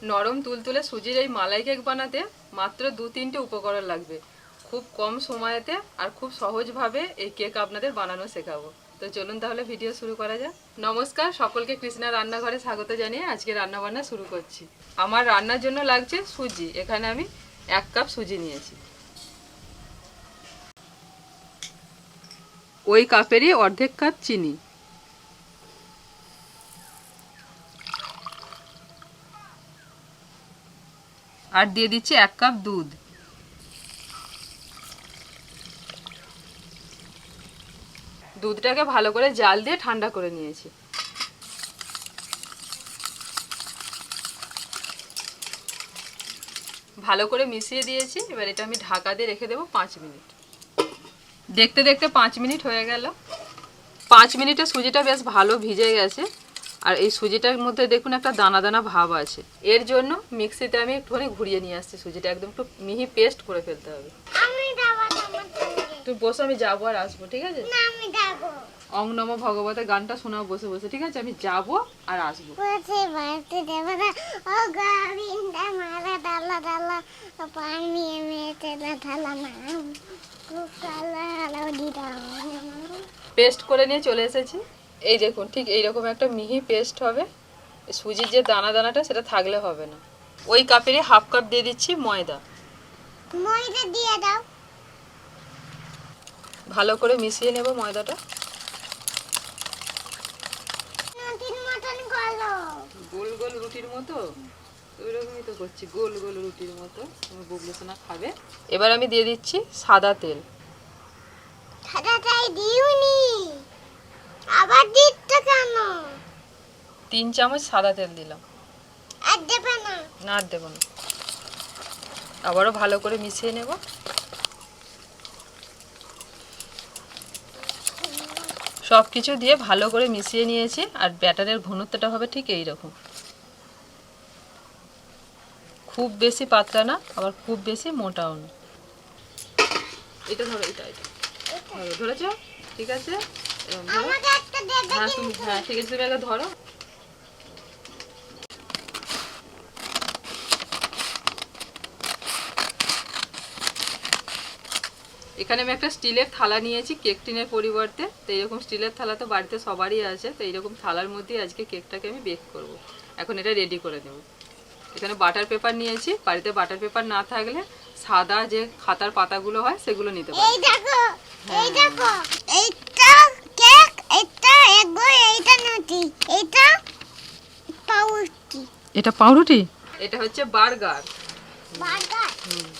নরম তুলতুলে সুজির এই মালাই কেক বানাতে মাত্র 2-3টে উপকরণ লাগবে। খুব কম সময়তে আর খুব সহজভাবে এই কেক আপনাদের বানানো শেখাবো। তো চলুন তাহলে ভিডিও শুরু করা যাক। নমস্কার, সকলকে কৃষ্ণা রান্নাঘরে স্বাগত জানিয়ে আজকে রান্নাবান্না শুরু করছি। আমার রান্নার জন্য লাগছে সুজি। এখানে আমি 1 কাপ সুজি নিয়েছি। ওই কাপেরই অর্ধেক কাপ চিনি, আর দিয়ে দিচ্ছি 1 কাপ দুধ। দুধটাকে ভালো করে জাল দিয়ে ঠান্ডা করে নিয়েছি। ভালো করে মিশিয়ে দিয়েছি। এবার এটা আমি ঢাকা দিয়ে রেখে দেবো 5 মিনিট। দেখতে দেখতে 5 মিনিট হয়ে গেল। 5 মিনিটে সুজিটা বেশ ভালো ভিজে গেছে। আর এই সুজিটার মধ্যে দেখুন একটা দানা দানা ভাব আছে। এর জন্য মিক্সিতে আমি একটুখানি ঘুরিয়ে নিয়ে আসছি। সুজিটা একদম একটু মিহি পেস্ট করে ফেলতে হবে। তুই বসে, আমি যাবো আর আসবো, ঠিক আছে? অং নমো ভগবতে গানটা শোনাও বসে বসে, ঠিক আছে? আমি যাবো আর আসবো। পেস্ট করে নিয়ে চলে এসেছি। এই দেখুন, ঠিক এইরকম একটা মিহি পেস্ট হবে। সুজির যে দানা দানাটা সেটা থাকলে হবে না। ওই কাপেরই 1/2 কাপ দিয়ে দিচ্ছি ময়দা। ময়দা দিয়ে দাও। ভালো করে মিশিয়ে নেব ময়দাটা। গোল গোল রুটির মতো ওইরকমই তো করছি, গোল গোল রুটির মতো। তুমি বুবলু সোনা খাবে। এবার আমি দিয়ে দিচ্ছি সাদা তেল। সাদাটাই দিওনি, আবার দিতে কেন? 3 চামচ সাদা তেল দিলাম। আর দেবে না? না, আর দেবো না। আবারও ভালো করে মিশিয়ে নেব। সব কিছু দিয়ে ভালো করে মিশিয়ে নিয়েছি। আর ব্যাটারের ঘনত্বটা হবে ঠিক এই রকম। খুব বেশি পাতলা না, আবার খুব বেশি মোটাও না। এটা ধরো, এটা এটা ধরো, ধরেছ? ঠিক আছে, আমাকে একটা দেবে হ্যাঁ কিন্তু। তুমি, হ্যাঁ ঠিক আছে, তুমি আগে ধরো। এখানে আমি একটা স্টিলের থালা নিয়েছি কেক টিনের পরিবর্তে। তো এইরকম স্টিলের থালা তো বাড়িতে সবারই আছে। তো এইরকম থালার মধ্যেই আজকে কেকটাকে আমি বেক করব। এখন এটা রেডি করে নেব। এখানে বাটার পেপার নিয়েছি। বাড়িতে বাটার পেপার না থাকলে সাদা যে খাতার পাতাগুলো হয় সেগুলো নিতে পারো। এই দেখো, এই দেখো, এইটা কেক, এটা এগো, এইটা নটি, এটা পাউরুটি। এটা পাউরুটি, এটা হচ্ছে বার্গার। Burger,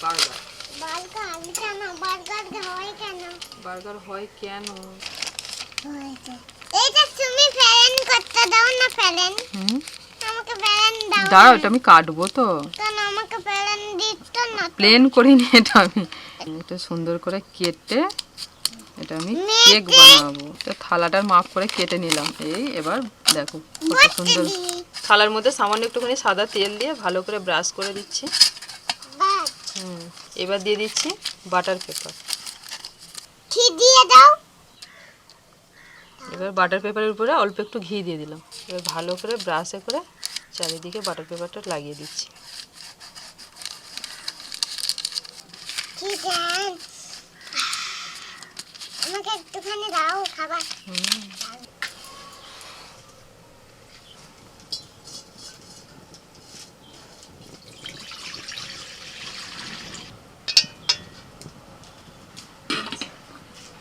burger. বার্গার কেন? বার্গার হয় কেন? বার্গার হয় কেন? এইটা তুমি ফেলেন করতে দাও না, ফেলেন। আমাকে ফেলেন দাও। দাঁড়াও, এটা আমি কাটবো তো। কেন আমাকে ফেলেন দিত না? প্লেন করিনি এটা আমি। এটা সুন্দর করে কেটে এটা আমি কেক বানাবো। তো থালাটার মাপ করে কেটে নিলাম। এই এবার দেখো কত সুন্দর। থালার মধ্যে সামান্য একটুখানি সাদা তেল দিয়ে ভালো করে ব্রাশ করে দিচ্ছি। এবার দিয়ে দিচ্ছি বাটার পেপার। ঘি দিয়ে দাও। এবার বাটার পেপারের উপরে অল্প একটু ঘি দিয়ে দিলাম। এবার ভালো করে ব্রাশে করে চারিদিকে বাটার পেপারটা লাগিয়ে দিচ্ছি। আমাকে একটুখানি দাও খাবার।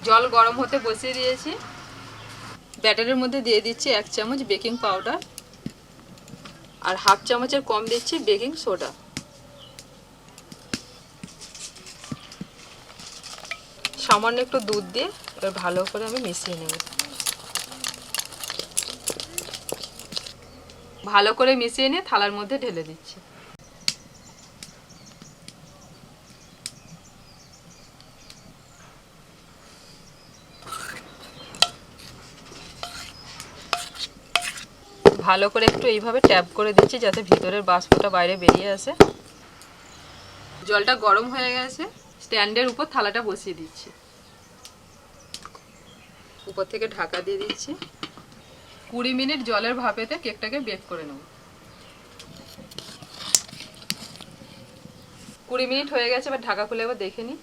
জল গরম হতে বসিয়ে দিয়েছি। ব্যাটারের মধ্যে দিয়ে দিচ্ছি 1 চামচ বেকিং পাউডার, আর 1/2 চামচের কম দিচ্ছি বেকিং সোডা। সামান্য একটু দুধ দিয়ে এবার ভালো করে আমি মিশিয়ে নেব। ভালো করে মিশিয়ে নিয়ে থালার মধ্যে ঢেলে দিচ্ছি। ভালো করে একটু এইভাবে ট্যাপ করে দিচ্ছি যাতে ভিতরের বাষ্পটা বাইরে বেরিয়ে আসে। জলটা গরম হয়ে গেছে। স্ট্যান্ডের উপর থালাটা বসিয়ে দিচ্ছি। উপর থেকে ঢাকা দিয়ে দিচ্ছি। 20 মিনিট জলের ভাপেতে কেকটাকে বেক করে নেব। 20 মিনিট হয়ে গেছে, এবার ঢাকা খুলে একবার দেখে নিই।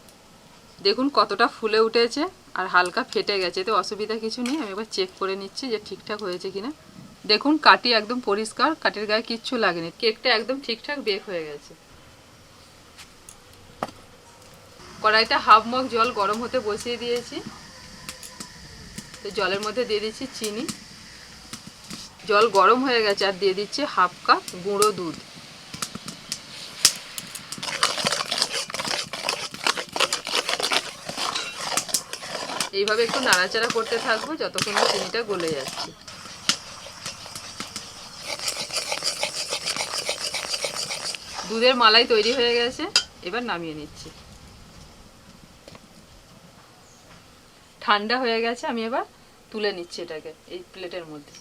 দেখুন কতটা ফুলে উঠেছে আর হালকা ফেটে গেছে, তো অসুবিধা কিছু নেই। আমি এবার চেক করে নিচ্ছি যে ঠিকঠাক হয়েছে কিনা। দেখুন কাটি একদম পরিষ্কার, কাটির গায়ে কিচ্ছু লাগেনি, কেকটা একদম ঠিকঠাক বেক হয়ে গেছে। কড়াইতে হাফ মগ জল গরম হতে বসিয়ে দিয়েছি, তো জলের মধ্যে দিয়ে দিচ্ছি চিনি। জল গরম হয়ে গেছে আর দিয়ে দিচ্ছি হাফ কাপ গুঁড়ো দুধ। এইভাবে একটু নাড়াচাড়া করতে থাকবো যতক্ষণ না চিনিটা গলে যাচ্ছে। দুধের মালাই তৈরি হয়ে গেছে, এবার নামিয়ে নিচ্ছি। ঠান্ডা হয়ে গেছে, আমি এবার তুলে নিচ্ছি এটাকে এই প্লেটের মধ্যে।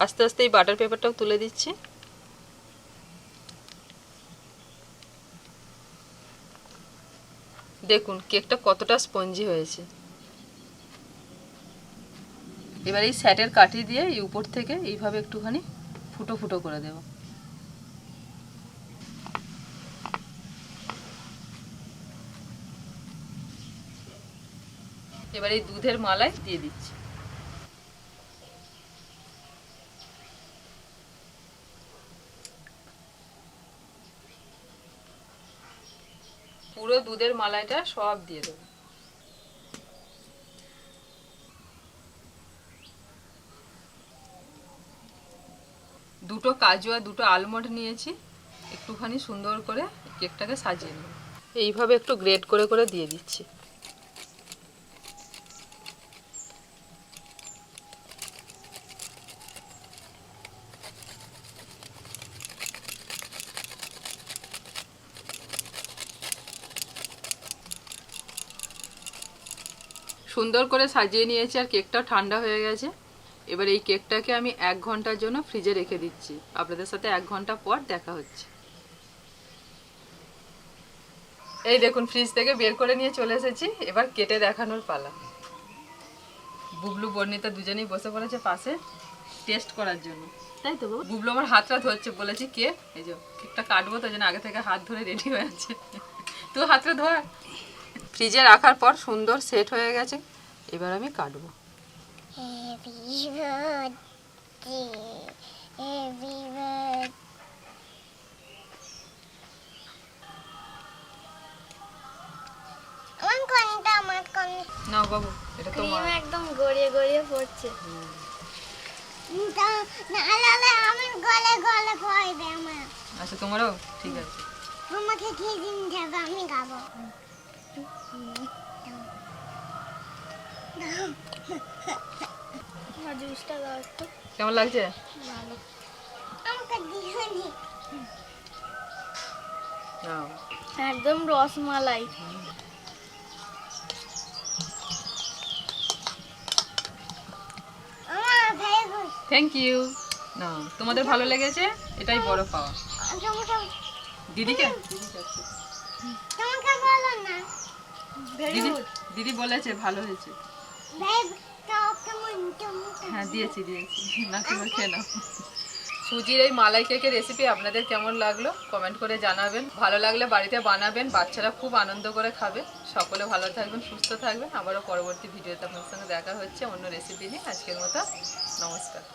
আস্তে আস্তে এই বাটার পেপারটাও তুলে দিচ্ছি। দেখুন কেকটা কতটা স্পঞ্জি হয়েছে। এবার এই স্যাটের কাঠি দিয়ে এই উপর থেকে এইভাবে একটুখানি ফুটো ফুটো করে দেব। এবার এই দুধের মালাই দিয়ে দিচ্ছি। পুরো দুধের মালাইটা সব দিয়ে দেবো। দুটো কাজু আর দুটো আলমন্ড নিয়েছি, একটুখানি সুন্দর করে কেকটাকে সাজিয়ে নেব। এইভাবে একটু গ্রেট করে করে দিয়ে দিচ্ছি। সুন্দর করে সাজিয়ে নিয়েছি আর কেকটাও ঠান্ডা হয়ে গেছে। এবার এই কেকটাকে আমি 1 ঘন্টার জন্য ফ্রিজে রেখে দিচ্ছি। আপনাদের সাথে 1 ঘন্টা পর দেখা হচ্ছে। এই দেখুন ফ্রিজ থেকে বের করে নিয়ে চলে এসেছি, এবার কেটে দেখানোর পালা। বুবলু বর্ণিতা দুজনেই বসে পড়েছে পাশে টেস্ট করার জন্য, তাই তো বাবু? বুবলু আমার হাতটা ধরছে, বলেছি কে এই যে কেকটা কাটবো, তো জন্য আগে থেকে হাত ধরে রেডি হয়ে আছে। তুই হাতটা ধর। ফ্রিজে রাখার পর সুন্দর সেট হয়ে গেছে, এবার আমি কাটবো। নাও বাবু, এটা তোমার। একদম গড়িয়ে গড়িয়ে পড়ছে। আমার গলে গলে পড়বে আমার। আচ্ছা তোমারও ঠিক আছে। আমাকে খেয়ে দিন যাবে, আমি খাবো। জুসটা দাও একটু। কেমন লাগছে? ভালো। আমাকে দিও নি। নাও। একদম রসমালাই। Thank you. না তোমাদের ভালো লেগেছে, এটাই বড় পাওয়া। দিদিকে তোমাকে বলো না। দিদি দিদি বলেছে ভালো হয়েছে। হ্যাঁ দিয়েছি দিয়েছি, না তুমি খেয়ে নাও। সুজির এই মালাই কেকের রেসিপি আপনাদের কেমন লাগলো কমেন্ট করে জানাবেন। ভালো লাগলে বাড়িতে বানাবেন, বাচ্চারা খুব আনন্দ করে খাবে। সকলে ভালো থাকবেন, সুস্থ থাকবেন। আবারও পরবর্তী ভিডিওতে আপনার সঙ্গে দেখা হচ্ছে অন্য রেসিপি নিয়ে। আজকের মতো নমস্কার।